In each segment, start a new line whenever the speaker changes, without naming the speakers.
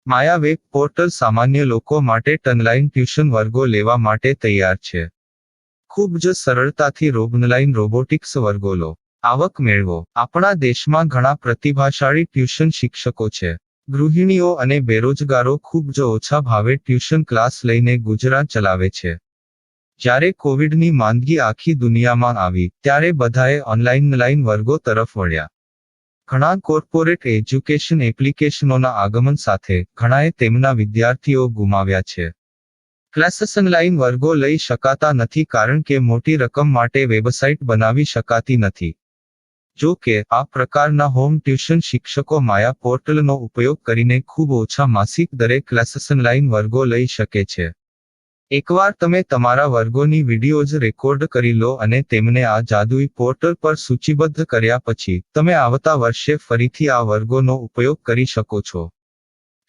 માયા web portal સામાન્ય લોકો માટે ઓનલાઈન ટ્યુશન વર્ગો લેવા માટે તૈયાર છે. ખૂબ જ સરળતાથી ઓનલાઈન રોબોટિક્સ વર્ગો લો, આવક મેળવો. આપણા દેશમાં ઘણા પ્રતિભાશાળી ટ્યુશન શિક્ષકો છે. ગૃહિણીઓ અને બેરોજગારો ખૂબ જ ઓછા ભાવે ટ્યુશન ક્લાસ લઈને ગુજરાન ચલાવે છે. જ્યારે કોવિડની માંદગી આખી દુનિયામાં આવી ત્યારે બધાએ ઓનલાઈન વર્ગો તરફ વળ્યા. ઘણા કોર્પોરેટ એજ્યુકેશન એપ્લિકેશનોના આગમન સાથે ઘણાએ તેમના વિદ્યાર્થીઓ ગુમાવ્યા છે. ક્લાસીસ ઓનલાઈન વર્ગો લઈ શકાતા નથી કારણ કે મોટી રકમ માટે વેબસાઇટ બનાવી શકાતી નથી. જો કે આ પ્રકારના હોમ ટ્યુશન શિક્ષકો માયા પોર્ટલનો ઉપયોગ કરીને ખૂબ ઓછા માસિક દરે ક્લાસીસ ઓનલાઈન વર્ગો લઈ શકે છે. એકવાર તમે તમારા વર્ગોની વિડીયોઝ રેકોર્ડ કરી લો અને તેમને આ જાદુઈ પોર્ટલ પર સૂચિબદ્ધ કર્યા પછી તમે આવતા વર્ષે ફરીથી આ વર્ગોનો ઉપયોગ કરી શકો છો.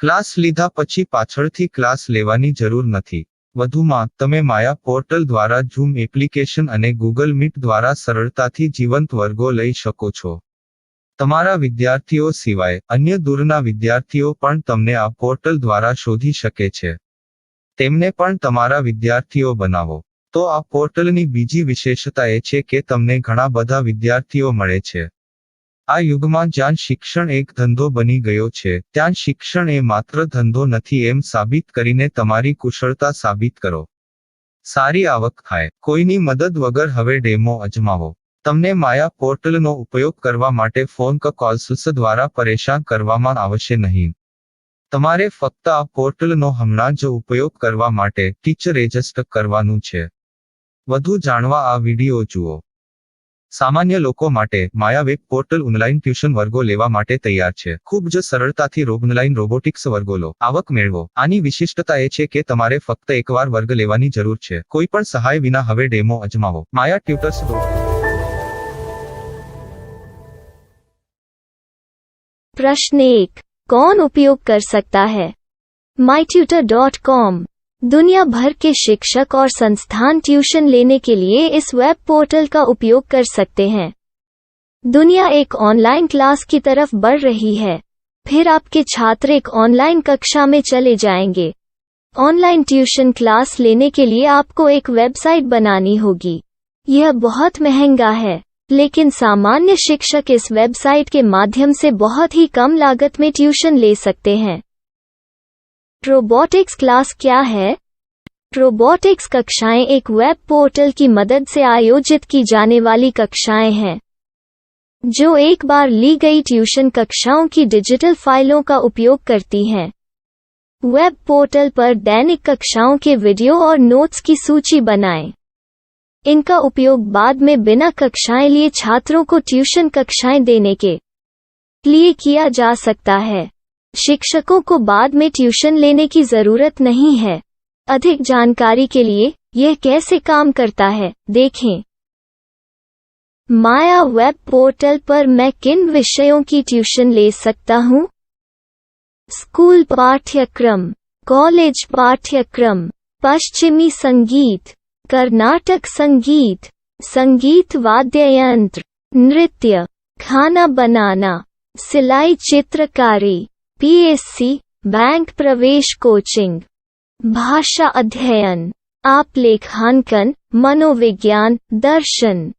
ક્લાસ લીધા પછી પાછળથી ક્લાસ લેવાની જરૂર નથી. વધુમાં તમે માયા પોર્ટલ દ્વારા ઝૂમ એપ્લિકેશન અને ગૂગલ મીટ દ્વારા સરળતાથી જીવંત વર્ગો લઈ શકો છો. તમારા વિદ્યાર્થીઓ સિવાય અન્ય દૂરના વિદ્યાર્થીઓ પણ તમને આ પોર્ટલ દ્વારા શોધી શકે છે. તેમને પણ તમારા વિદ્યાર્થીઓ બનાવો. તો આ પોર્ટલની બીજી વિશેષતા એ છે કે તમને ઘણા બધા વિદ્યાર્થીઓ મળે છે. આ યુગમાં જ્યાં શિક્ષણ એક ધંધો બની ગયો છે ત્યાં શિક્ષણ એ માત્ર ધંધો નથી એમ સાબિત કરીને તમારી કુશળતા સાબિત કરો. સારી આવક થાય. કોઈની મદદ વગર હવે ડેમો અજમાવો. તમને માયા પોર્ટલનો ઉપયોગ કરવા માટે ફોન કોલ્સ દ્વારા પરેશાન કરવામાં આવશે નહીં. તમારે ફક્ત આ પોર્ટલનો હમણાં જ ઉપયોગ કરવા માટે ટીચર રજિસ્ટર કરવાનું છે. વધુ જાણવા આ વિડિયો જુઓ. સામાન્ય લોકો માટે માયા વેબ પોર્ટલ ઓનલાઈન ટ્યુશન વર્ગો લેવા માટે તૈયાર છે. ખૂબ જ સરળતાથી ઓનલાઈન રોબોટિક્સ વર્ગો લો, આવક મેળવો. આની વિશિષ્ટતા એ છે કે તમારે ફક્ત એકવાર વર્ગ લેવાની જરૂર છે. કોઈ પણ સહાય વિના હવે ડેમો અજમાવો. માયા ટ્યુટર્સ.
प्रश्न 1. कौन उपयोग कर सकता है? mytutor.com दुनिया भर के शिक्षक और संस्थान ट्यूशन लेने के लिए इस वेब पोर्टल का उपयोग कर सकते हैं. दुनिया एक ऑनलाइन क्लास की तरफ बढ़ रही है. फिर आपके छात्र एक ऑनलाइन कक्षा में चले जाएंगे. ऑनलाइन ट्यूशन क्लास लेने के लिए आपको एक वेबसाइट बनानी होगी. यह बहुत महंगा है, लेकिन सामान्य शिक्षक इस वेबसाइट के माध्यम से बहुत ही कम लागत में ट्यूशन ले सकते हैं. रोबोटिक्स क्लास क्या है? रोबोटिक्स कक्षाएं एक वेब पोर्टल की मदद से आयोजित की जाने वाली कक्षाएं हैं, जो एक बार ली गई ट्यूशन कक्षाओं की डिजिटल फाइलों का उपयोग करती हैं. वेब पोर्टल पर दैनिक कक्षाओं के वीडियो और नोट्स की सूची बनाएं. इनका उपयोग बाद में बिना कक्षाएं लिए छात्रों को ट्यूशन कक्षाएं देने के लिए किया जा सकता है. शिक्षकों को बाद में ट्यूशन लेने की जरूरत नहीं है. अधिक जानकारी के लिए यह कैसे काम करता है देखें. माया वेब पोर्टल पर मैं किन विषयों की ट्यूशन ले सकता हूँ? स्कूल पाठ्यक्रम, कॉलेज पाठ्यक्रम, पश्चिमी संगीत, कर्नाटक संगीत, संगीत वाद्य यंत्र, नृत्य, खाना बनाना, सिलाई चित्रकारी, पीएससी, बैंक प्रवेश कोचिंग, भाषा अध्ययन, आलेखांकन, मनोविज्ञान, दर्शन.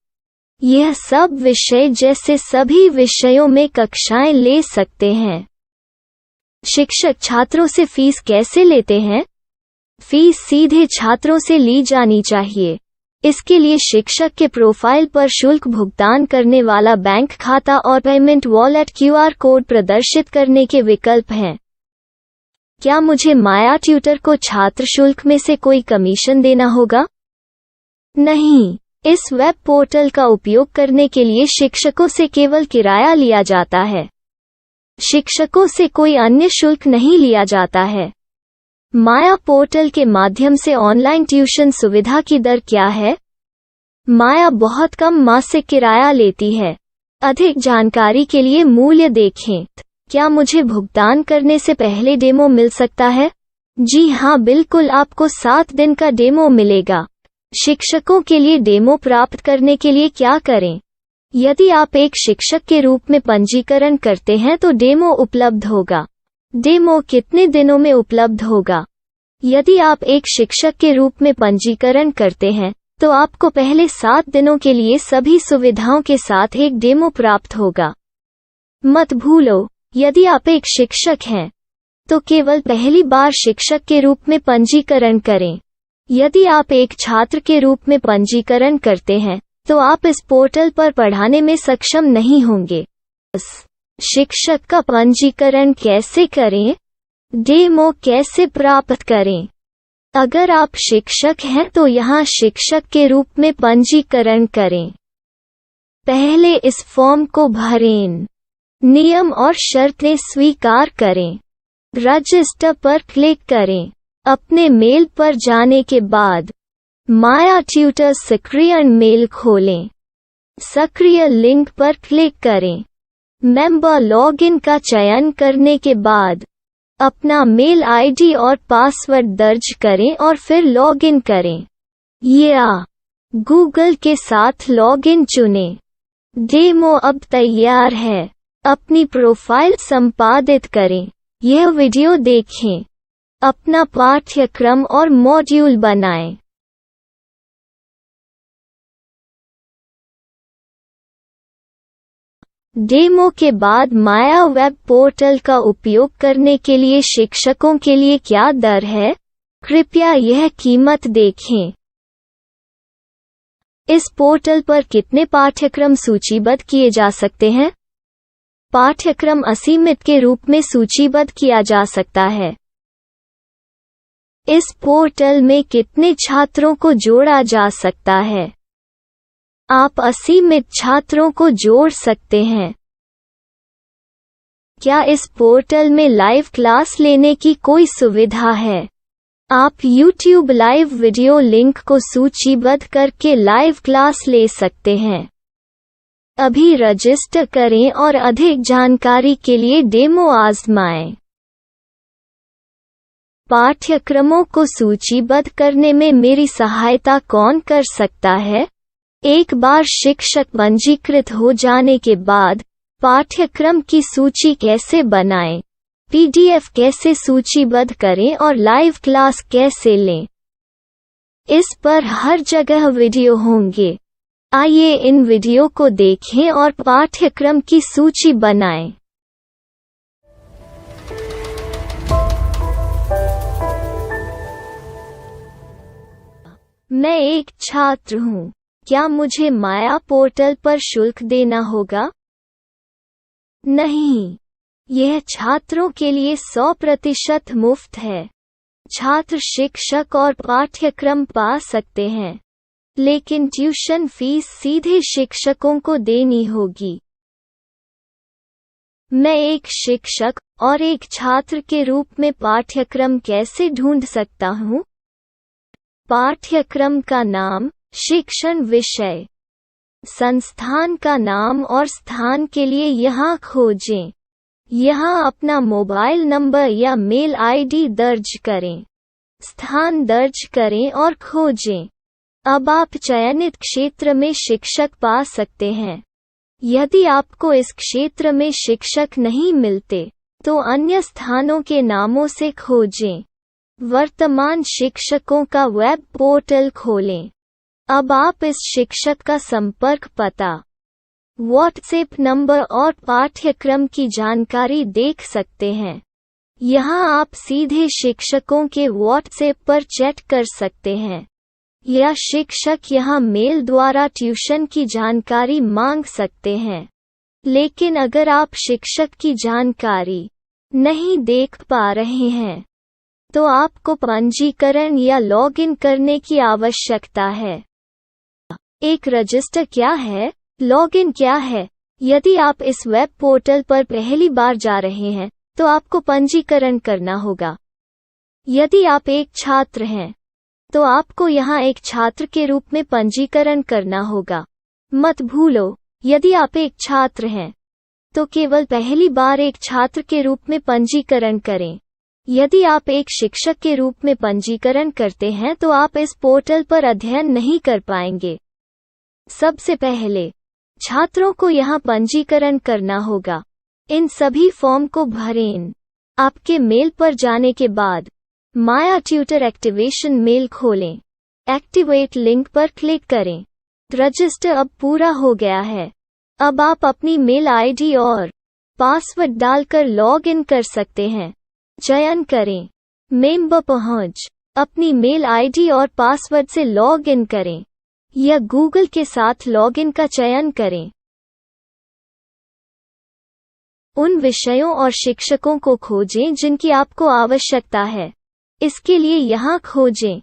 यह सब विषय जैसे सभी विषयों में कक्षाएं ले सकते हैं. शिक्षक छात्रों से फीस कैसे लेते हैं? फीस सीधे छात्रों से ली जानी चाहिए. इसके लिए शिक्षक के प्रोफाइल पर शुल्क भुगतान करने वाला बैंक खाता और पेमेंट वॉलेट क्यूआर कोड प्रदर्शित करने के विकल्प हैं. क्या मुझे माया ट्यूटर को छात्र शुल्क में से कोई कमीशन देना होगा? नहीं. इस वेब पोर्टल का उपयोग करने के लिए शिक्षकों से केवल किराया लिया जाता है. शिक्षकों से कोई अन्य शुल्क नहीं लिया जाता है. माया पोर्टल के माध्यम से ऑनलाइन ट्यूशन सुविधा की दर क्या है? माया बहुत कम मासिक किराया लेती है. अधिक जानकारी के लिए मूल्य देखें. क्या मुझे भुगतान करने से पहले डेमो मिल सकता है? जी हाँ, बिल्कुल. आपको 7 दिन का डेमो मिलेगा. शिक्षकों के लिए डेमो प्राप्त करने के लिए क्या करें? यदि आप एक शिक्षक के रूप में पंजीकरण करते हैं तो डेमो उपलब्ध होगा. डेमो कितने दिनों में उपलब्ध होगा? यदि आप एक शिक्षक के रूप में पंजीकरण करते हैं, तो आपको पहले 7 दिनों के लिए सभी सुविधाओं के साथ एक डेमो प्राप्त होगा। मत भूलो, यदि आप एक शिक्षक हैं, तो केवल पहली बार शिक्षक के रूप में पंजीकरण करें। यदि आप एक छात्र के रूप में पंजीकरण करते हैं, तो आप इस पोर्टल पर पढ़ाने में सक्षम नहीं होंगे। शिक्षक का पंजीकरण कैसे करें? डेमो कैसे प्राप्त करें? अगर आप शिक्षक हैं तो यहाँ शिक्षक के रूप में पंजीकरण करें। पहले इस फॉर्म को भरें। नियम और शर्तें स्वीकार करें। रजिस्टर पर क्लिक करें। अपने मेल पर जाने के बाद माया ट्यूटर सक्रिय मेल खोलें। सक्रिय लिंक पर क्लिक करें। मेंबर लॉगिन का चयन करने के बाद अपना मेल आईडी और पासवर्ड दर्ज करें और फिर लॉगिन करें या गूगल के साथ लॉगिन चुनें। डेमो अब तैयार है। अपनी प्रोफाइल संपादित करें। यह वीडियो देखें। अपना पाठ्यक्रम और मॉड्यूल बनाएं। डेमो के बाद माया वेब पोर्टल का उपयोग करने के लिए शिक्षकों के लिए क्या दर है? कृपया यह कीमत देखें। इस पोर्टल पर कितने पाठ्यक्रम सूचीबद्ध किए जा सकते हैं? पाठ्यक्रम असीमित के रूप में सूचीबद्ध किया जा सकता है। इस पोर्टल में कितने छात्रों को जोड़ा जा सकता है? आप असीमित छात्रों को जोड़ सकते हैं। क्या इस पोर्टल में लाइव क्लास लेने की कोई सुविधा है? आप YouTube लाइव वीडियो लिंक को सूचीबद्ध करके लाइव क्लास ले सकते हैं। अभी रजिस्टर करें और अधिक जानकारी के लिए डेमो आजमाएं। पाठ्यक्रमों को सूचीबद्ध करने में मेरी सहायता कौन कर सकता है? एक बार शिक्षक पंजीकृत हो जाने के बाद पाठ्यक्रम की सूची कैसे बनाएं, PDF कैसे सूचीबद्ध करें और लाइव क्लास कैसे लें, इस पर हर जगह वीडियो होंगे। आइए इन वीडियो को देखें और पाठ्यक्रम की सूची बनाएं। मैं एक छात्र हूँ। क्या मुझे माया पोर्टल पर शुल्क देना होगा? नहीं, यह छात्रों के लिए 100% मुफ्त है। छात्र शिक्षक और पाठ्यक्रम पा सकते हैं, लेकिन ट्यूशन फीस सीधे शिक्षकों को देनी होगी। मैं एक शिक्षक और एक छात्र के रूप में पाठ्यक्रम कैसे ढूंढ सकता हूँ? पाठ्यक्रम का नाम, शिक्षण विषय, संस्थान का नाम और स्थान के लिए यहाँ खोजें। यहाँ अपना मोबाइल नंबर या मेल आईडी दर्ज करें। स्थान दर्ज करें और खोजें। अब आप चयनित क्षेत्र में शिक्षक पा सकते हैं। यदि आपको इस क्षेत्र में शिक्षक नहीं मिलते, तो अन्य स्थानों के नामों से खोजें। वर्तमान शिक्षकों का वेब पोर्टल खोलें। अब आप इस शिक्षक का संपर्क पता, व्हाट्सएप नंबर और पाठ्यक्रम की जानकारी देख सकते हैं। यहाँ आप सीधे शिक्षकों के व्हाट्सएप पर चैट कर सकते हैं, या शिक्षक यहाँ मेल द्वारा ट्यूशन की जानकारी मांग सकते हैं। लेकिन अगर आप शिक्षक की जानकारी नहीं देख पा रहे हैं, तो आपको पंजीकरण या लॉगिन करने की आवश्यकता है। एक रजिस्टर क्या है? लॉगिन क्या है? यदि आप इस वेब पोर्टल पर पहली बार जा रहे हैं, तो आपको पंजीकरण करना होगा। यदि आप एक छात्र हैं, तो आपको यहाँ एक छात्र के रूप में पंजीकरण करना होगा। मत भूलो, यदि आप एक छात्र हैं, तो केवल पहली बार एक छात्र के रूप में पंजीकरण करें। यदि आप एक शिक्षक के रूप में पंजीकरण करते हैं तो आप इस पोर्टल पर अध्ययन नहीं कर पाएंगे। सबसे पहले छात्रों को यहाँ पंजीकरण करना होगा। इन सभी फॉर्म को भरें। आपके मेल पर जाने के बाद माया ट्यूटर एक्टिवेशन मेल खोलें। एक्टिवेट लिंक पर क्लिक करें। रजिस्टर अब पूरा हो गया है। अब आप अपनी मेल आईडी और पासवर्ड डालकर लॉग इन कर सकते हैं। चयन करें मेंबर पहुंच। अपनी मेल आईडी और पासवर्ड से लॉग इन करें या गूगल के साथ लॉग इन का चयन करें। उन विषयों और शिक्षकों को खोजें जिनकी आपको आवश्यकता है। इसके लिए यहाँ खोजें।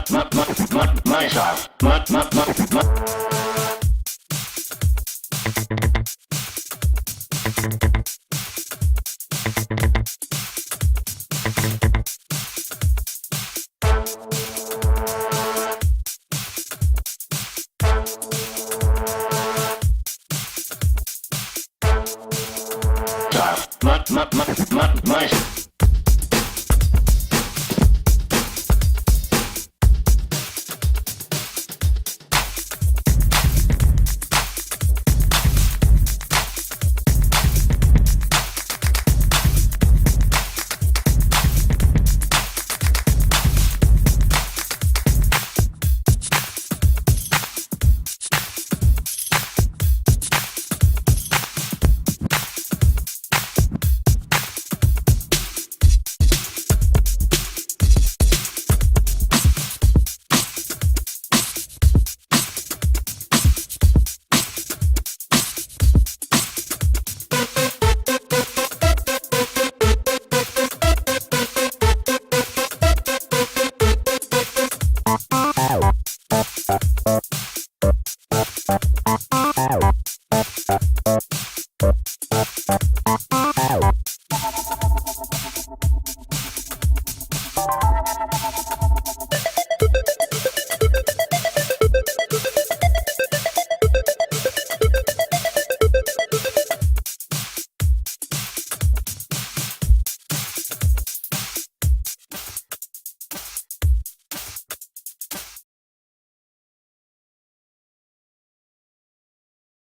My style. My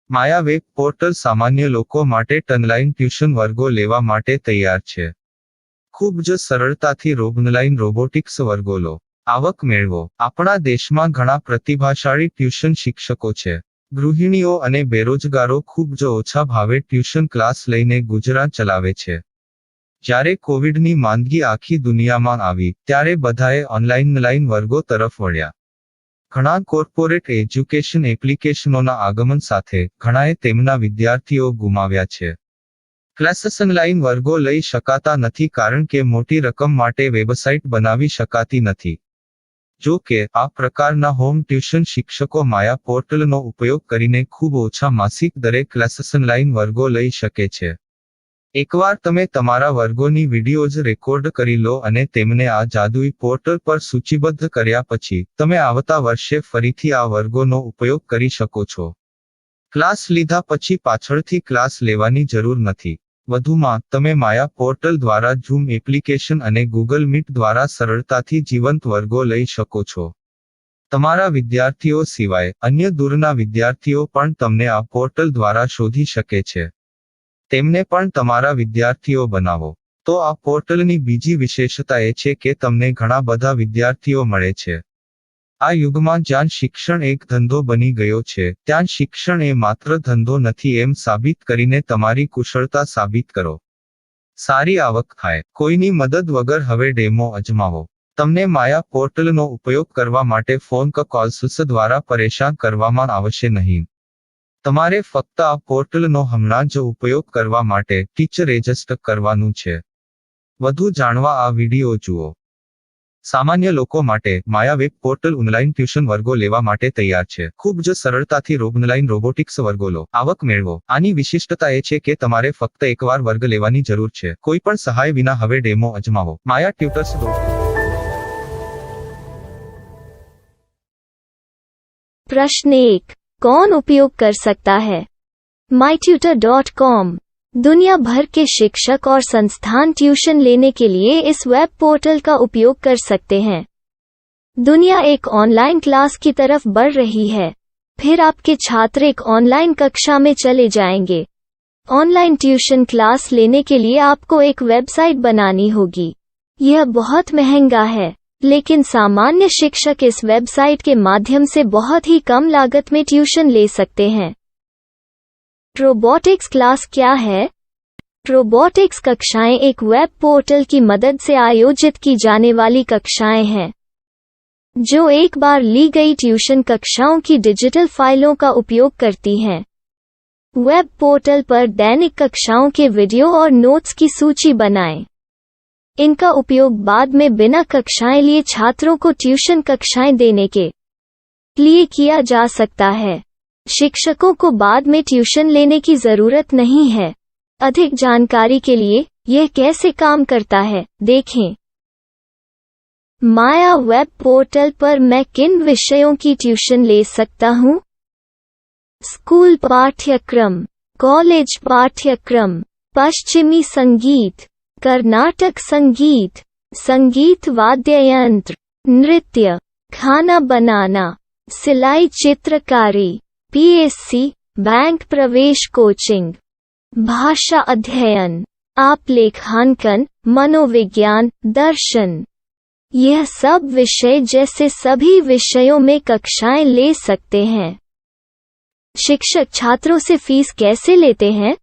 Maya web portal સામાન્ય લોકો માટે ઓનલાઈન ટ્યુશન વર્ગો લેવા માટે તૈયાર છે. ખૂબ જ સરળતાથી ઓનલાઈન રોબોટિક્સ વર્ગો લો. આવક મેળવો. આપણા દેશમાં ઘણા પ્રતિભાશાળી ટ્યુશન શિક્ષકો છે. ગૃહિણીઓ અને બેરોજગારો ખૂબ જ ઓછા ભાવે ટ્યુશન ક્લાસ લઈને ગુજરાન ચલાવે છે. જ્યારે કોવિડની માંદગી આખી દુનિયામાં આવી ત્યારે બધાએ ઓનલાઈન વર્ગો તરફ વળ્યા. ઘણા કોર્પોરેટ એજ્યુકેશન એપ્લિકેશનોના આગમન સાથે ઘણાએ તેમના વિદ્યાર્થીઓ ગુમાવ્યા છે. ક્લાસીસ ઓનલાઈન વર્ગો લઈ શકાતા નથી કારણ કે મોટી રકમ માટે વેબસાઇટ બનાવી શકાતી નથી. જો કે આ પ્રકારના હોમ ટ્યુશન શિક્ષકો માયા પોર્ટલનો ઉપયોગ કરીને ખૂબ ઓછા માસિક દરે ક્લાસીસ ઓનલાઈન વર્ગો લઈ શકે છે. એકવાર તમે તમારા વર્ગોની વિડીયોઝ રેકોર્ડ કરી લો અને તેમને આ જાદુઈ પોર્ટલ પર સૂચિબદ્ધ કર્યા પછી તમે આવતા વર્ષે ફરીથી આ વર્ગોનો ઉપયોગ કરી શકો છો. ક્લાસ લીધા પછી પાછળથી ક્લાસ લેવાની જરૂર નથી. વધુમાં તમે માયા પોર્ટલ દ્વારા ઝૂમ એપ્લિકેશન અને ગૂગલ મીટ દ્વારા સરળતાથી જીવંત વર્ગો લઈ શકો છો. તમારા વિદ્યાર્થીઓ સિવાય અન્ય દૂરના વિદ્યાર્થીઓ પણ તમને આ પોર્ટલ દ્વારા શોધી શકે છે. તેમને પણ તમારા વિદ્યાર્થીઓ બનાવો. તો આ પોર્ટલની બીજી વિશેષતા એ છે કે તમને ઘણા બધા વિદ્યાર્થીઓ મળે છે. આ યુગમાં જ્યાં શિક્ષણ એક ધંધો બની ગયો છે ત્યાં શિક્ષણ એ માત્ર ધંધો નથી એમ સાબિત કરીને તમારી કુશળતા સાબિત કરો. સારી આવક થાય. કોઈની મદદ વગર હવે ડેમો અજમાવો. તમને માયા પોર્ટલનો ઉપયોગ કરવા માટે ફોન કોલ્સ દ્વારા પરેશાન કરવામાં આવશે નહીં. તમારે ફક્ત આ પોર્ટલનો હમણાં જ ઉપયોગ કરવા માટે ટીચર રજિસ્ટર કરવાનું છે. વધુ જાણવા આ વિડિયો જુઓ. સામાન્ય લોકો માટે માયા વેબ પોર્ટલ ઓનલાઈન ટ્યુશન વર્ગો લેવા માટે તૈયાર છે. ખૂબ જ સરળતાથી ઓનલાઈન રોબોટિક્સ વર્ગો લો. આવક મેળવો. આની વિશિષ્ટતા એ છે કે તમારે ફક્ત એકવાર વર્ગ લેવાની જરૂર છે. કોઈ પણ સહાય વિના હવે ડેમો અજમાવો. માયા ટ્યુટર્સ.
प्रश्न 1. कौन उपयोग कर सकता है? mytutor.com दुनिया भर के शिक्षक और संस्थान ट्यूशन लेने के लिए इस वेब पोर्टल का उपयोग कर सकते हैं. दुनिया एक ऑनलाइन क्लास की तरफ बढ़ रही है. फिर आपके छात्र एक ऑनलाइन कक्षा में चले जाएंगे. ऑनलाइन ट्यूशन क्लास लेने के लिए आपको एक वेबसाइट बनानी होगी. यह बहुत महंगा है, लेकिन सामान्य शिक्षक इस वेबसाइट के माध्यम से बहुत ही कम लागत में ट्यूशन ले सकते हैं. रोबोटिक्स क्लास क्या है? रोबोटिक्स कक्षाएं एक वेब पोर्टल की मदद से आयोजित की जाने वाली कक्षाएं हैं, जो एक बार ली गई ट्यूशन कक्षाओं की डिजिटल फाइलों का उपयोग करती हैं. वेब पोर्टल पर दैनिक कक्षाओं के वीडियो और नोट्स की सूची बनाएं. इनका उपयोग बाद में बिना कक्षाएं लिए छात्रों को ट्यूशन कक्षाएं देने के लिए किया जा सकता है। शिक्षकों को बाद में ट्यूशन लेने की जरूरत नहीं है। अधिक जानकारी के लिए यह कैसे काम करता है, देखें। माया वेब पोर्टल पर मैं किन विषयों की ट्यूशन ले सकता हूँ? स्कूल पाठ्यक्रम, कॉलेज पाठ्यक्रम, पश्चिमी संगीत, कर्नाटक संगीत, संगीत वाद्य यंत्र, नृत्य, खाना बनाना, सिलाई चित्रकारी, पीएससी, बैंक प्रवेश कोचिंग, भाषा अध्ययन, आप लेखांकन, मनोविज्ञान, दर्शन। यह सब विषय जैसे सभी विषयों में कक्षाएं ले सकते हैं। शिक्षक छात्रों से फीस कैसे लेते हैं?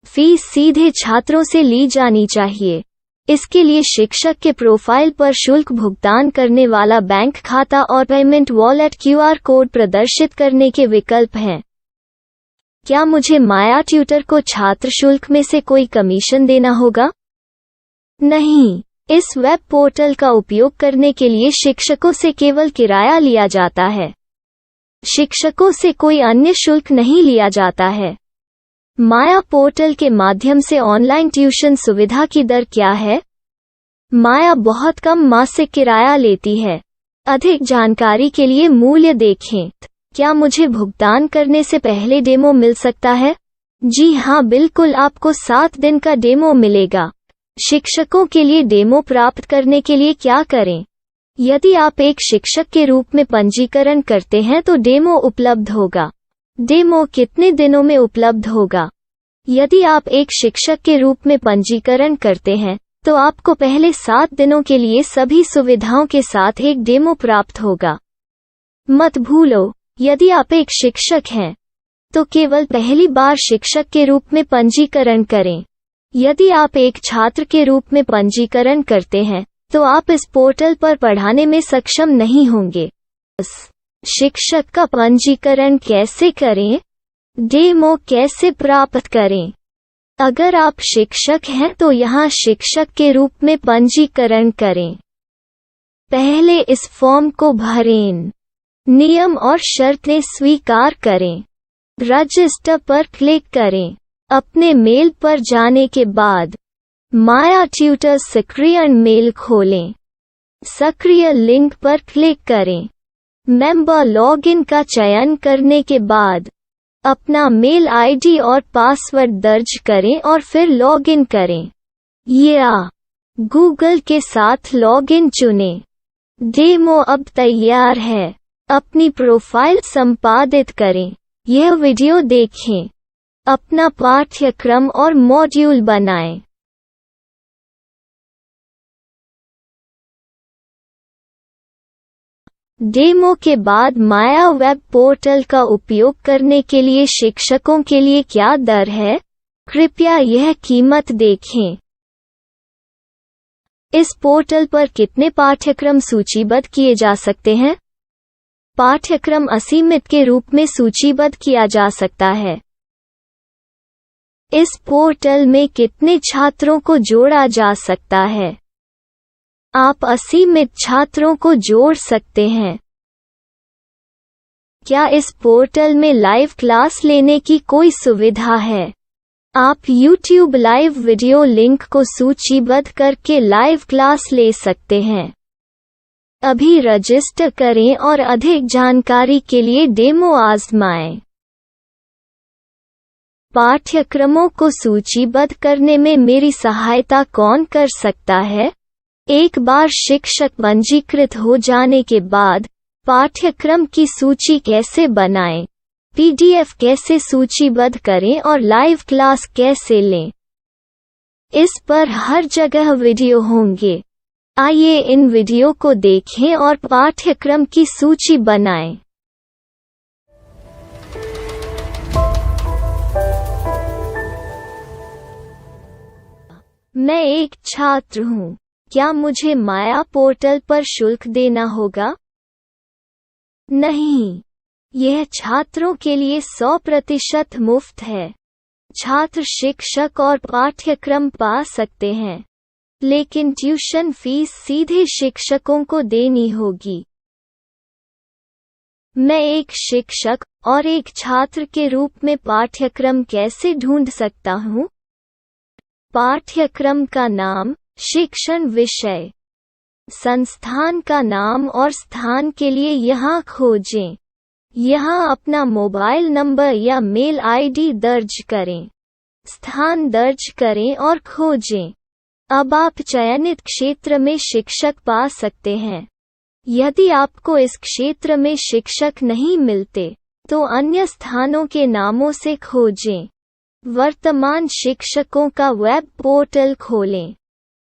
फीस सीधे छात्रों से ली जानी चाहिए। इसके लिए शिक्षक के प्रोफाइल पर शुल्क भुगतान करने वाला बैंक खाता और पेमेंट वॉलेट क्यूआर कोड प्रदर्शित करने के विकल्प हैं। क्या मुझे माया ट्यूटर को छात्र शुल्क में से कोई कमीशन देना होगा? नहीं। इस वेब पोर्टल का उपयोग करने के लिए शिक्षकों से केवल किराया लिया जाता है। शिक्षकों से कोई अन्य शुल्क नहीं लिया जाता है। माया पोर्टल के माध्यम से ऑनलाइन ट्यूशन सुविधा की दर क्या है? माया बहुत कम मासिक किराया लेती है। अधिक जानकारी के लिए मूल्य देखें। क्या मुझे भुगतान करने से पहले डेमो मिल सकता है? जी हाँ, बिल्कुल, आपको 7 दिन का डेमो मिलेगा। शिक्षकों के लिए डेमो प्राप्त करने के लिए क्या करें? यदि आप एक शिक्षक के रूप में पंजीकरण करते हैं तो डेमो उपलब्ध होगा। डेमो कितने दिनों में उपलब्ध होगा? यदि आप एक शिक्षक के रूप में पंजीकरण करते हैं तो आपको पहले 7 दिनों के लिए सभी सुविधाओं के साथ एक डेमो प्राप्त होगा। मत भूलो, यदि आप एक शिक्षक हैं तो केवल पहली बार शिक्षक के रूप में पंजीकरण करें। यदि आप एक छात्र के रूप में पंजीकरण करते हैं तो आप इस पोर्टल पर पढ़ाने में सक्षम नहीं होंगे। शिक्षक का पंजीकरण कैसे करें? डेमो कैसे प्राप्त करें? अगर आप शिक्षक हैं तो यहाँ शिक्षक के रूप में पंजीकरण करें। पहले इस फॉर्म को भरें। नियम और शर्तें स्वीकार करें। रजिस्टर पर क्लिक करें। अपने मेल पर जाने के बाद माया ट्यूटर सक्रियण मेल खोलें। सक्रिय लिंक पर क्लिक करें। मेंबर लॉगिन का चयन करने के बाद अपना मेल आईडी और पासवर्ड दर्ज करें और फिर लॉगिन करें या गूगल के साथ लॉगिन चुनें। डेमो अब तैयार है। अपनी प्रोफाइल संपादित करें। यह वीडियो देखें। अपना पाठ्यक्रम और मॉड्यूल बनाएं। डेमो के बाद माया वेब पोर्टल का उपयोग करने के लिए शिक्षकों के लिए क्या दर है? कृपया यह कीमत देखें। इस पोर्टल पर कितने पाठ्यक्रम सूचीबद्ध किए जा सकते हैं? पाठ्यक्रम असीमित के रूप में सूचीबद्ध किया जा सकता है। इस पोर्टल में कितने छात्रों को जोड़ा जा सकता है? आप असीमित छात्रों को जोड़ सकते हैं। क्या इस पोर्टल में लाइव क्लास लेने की कोई सुविधा है? आप YouTube लाइव वीडियो लिंक को सूचीबद्ध करके लाइव क्लास ले सकते हैं। अभी रजिस्टर करें और अधिक जानकारी के लिए डेमो आजमाएं। पाठ्यक्रमों को सूचीबद्ध करने में मेरी सहायता कौन कर सकता है? एक बार शिक्षक पंजीकृत हो जाने के बाद पाठ्यक्रम की सूची कैसे बनाएं, PDF कैसे सूचीबद्ध करें और लाइव क्लास कैसे लें, इस पर हर जगह वीडियो होंगे। आइए इन वीडियो को देखें और पाठ्यक्रम की सूची बनाएं। मैं एक छात्र हूँ। क्या मुझे माया पोर्टल पर शुल्क देना होगा? नहीं, यह छात्रों के लिए 100% मुफ्त है। छात्र शिक्षक और पाठ्यक्रम पा सकते हैं। लेकिन ट्यूशन फीस सीधे शिक्षकों को देनी होगी। मैं एक शिक्षक और एक छात्र के रूप में पाठ्यक्रम कैसे ढूंढ सकता हूँ? पाठ्यक्रम का नाम, शिक्षण विषय, संस्थान का नाम और स्थान के लिए यहाँ खोजें। यहाँ अपना मोबाइल नंबर या मेल आईडी दर्ज करें। स्थान दर्ज करें और खोजें। अब आप चयनित क्षेत्र में शिक्षक पा सकते हैं। यदि आपको इस क्षेत्र में शिक्षक नहीं मिलते, तो अन्य स्थानों के नामों से खोजें। वर्तमान शिक्षकों का वेब पोर्टल खोलें।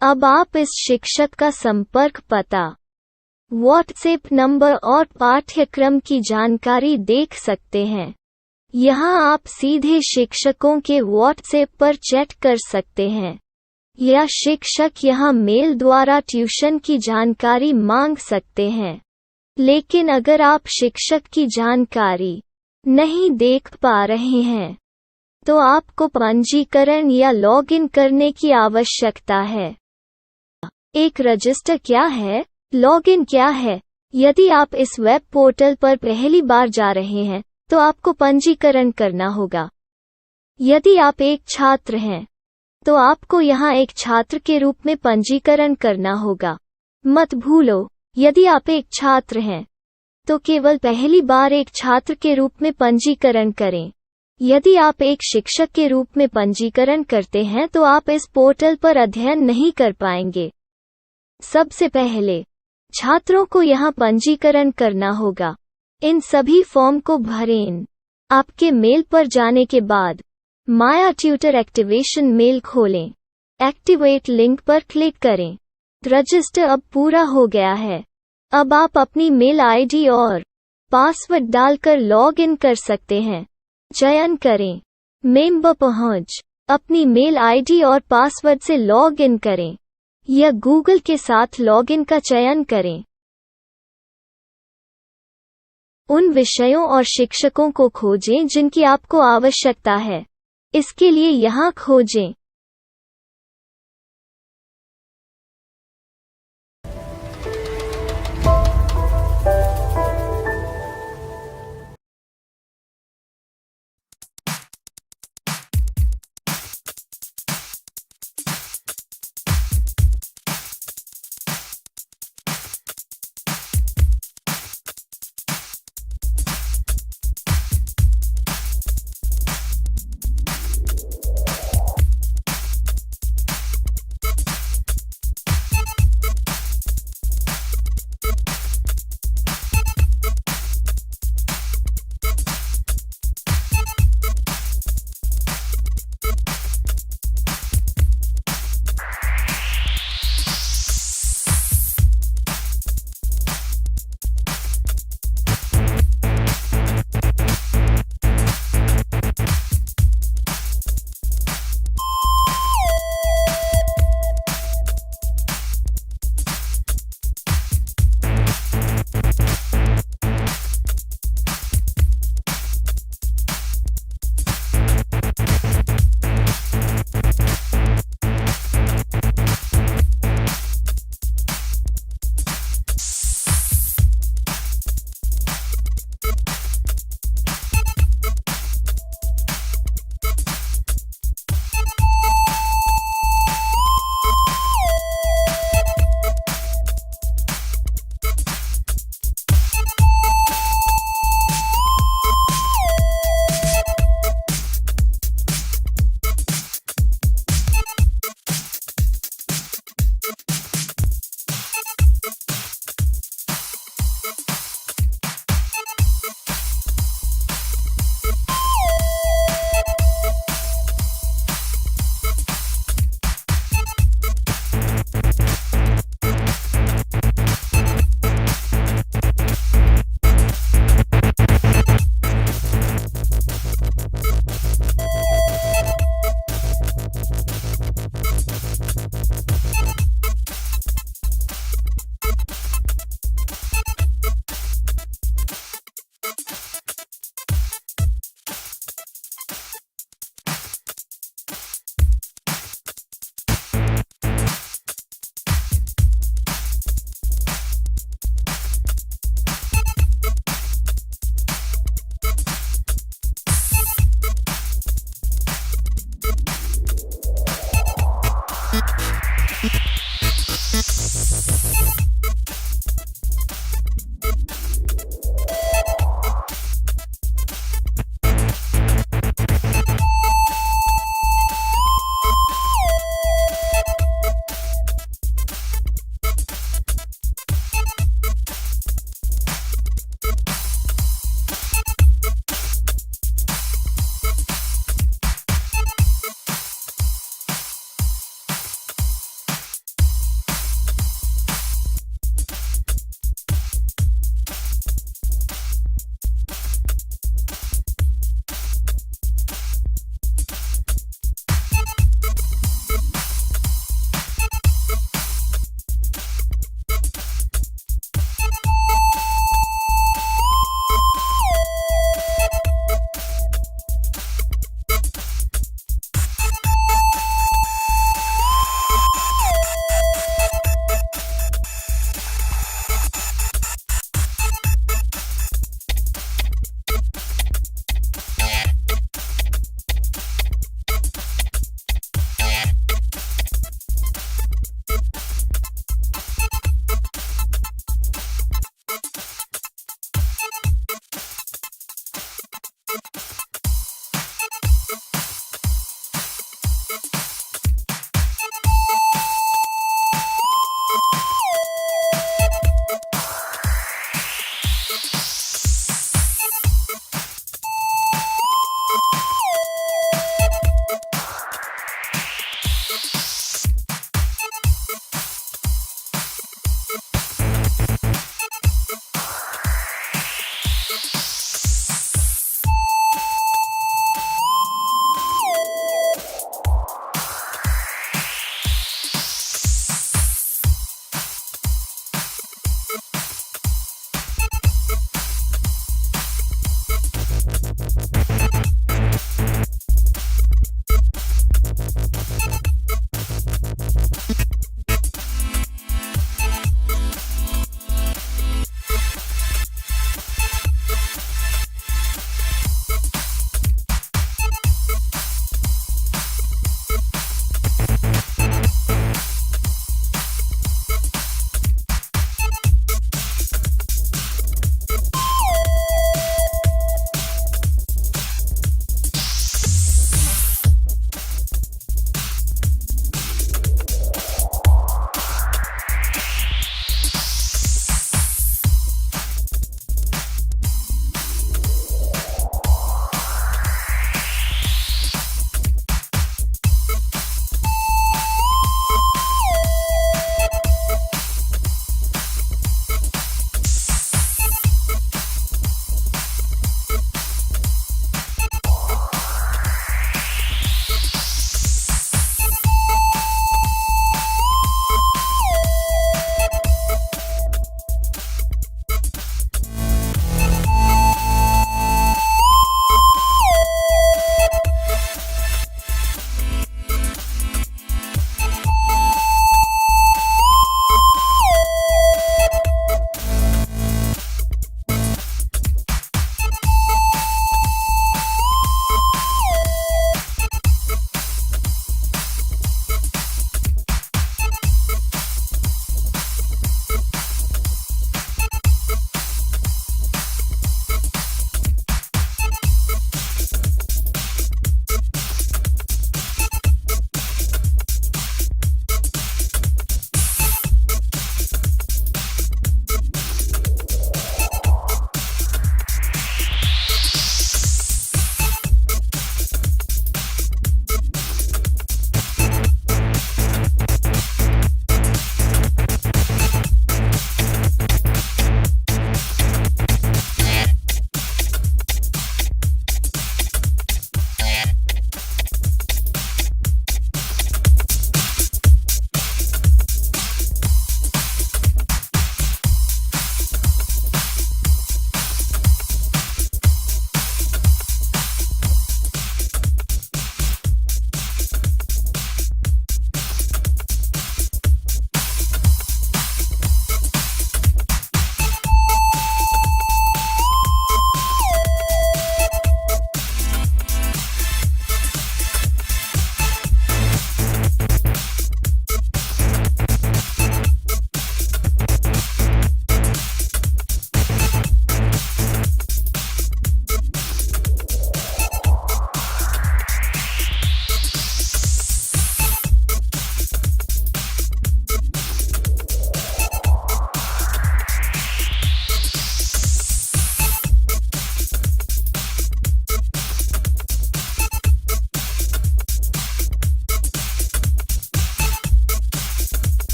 अब आप इस शिक्षक का संपर्क पता, व्हाट्सएप नंबर और पाठ्यक्रम की जानकारी देख सकते हैं। यहाँ आप सीधे शिक्षकों के व्हाट्सएप पर चैट कर सकते हैं, या शिक्षक यहाँ मेल द्वारा ट्यूशन की जानकारी मांग सकते हैं। लेकिन अगर आप शिक्षक की जानकारी नहीं देख पा रहे हैं, तो आपको पंजीकरण या लॉगिन करने की आवश्यकता है। एक रजिस्टर क्या है? लॉगिन क्या है? यदि आप इस वेब पोर्टल पर पहली बार जा रहे हैं, तो आपको पंजीकरण करना होगा। यदि आप एक छात्र हैं, तो आपको यहाँ एक छात्र के रूप में पंजीकरण करना होगा। मत भूलो, यदि आप एक छात्र हैं, तो केवल पहली बार एक छात्र के रूप में पंजीकरण करें। यदि आप एक शिक्षक के रूप में पंजीकरण करते हैं, तो आप इस पोर्टल पर अध्ययन नहीं कर पाएंगे। सबसे पहले छात्रों को यहाँ पंजीकरण करना होगा। इन सभी फॉर्म को भरें। आपके मेल पर जाने के बाद माया ट्यूटर एक्टिवेशन मेल खोलें। एक्टिवेट लिंक पर क्लिक करें। रजिस्टर अब पूरा हो गया है। अब आप अपनी मेल आईडी और पासवर्ड डालकर लॉग इन कर सकते हैं। चयन करें मेंबर पहुंच। अपनी मेल आईडी और पासवर्ड से लॉग इन करें, या गूगल के साथ लॉगिन का चयन करें। उन विषयों और शिक्षकों को खोजें जिनकी आपको आवश्यकता है। इसके लिए यहाँ खोजें।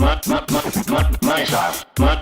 My style. My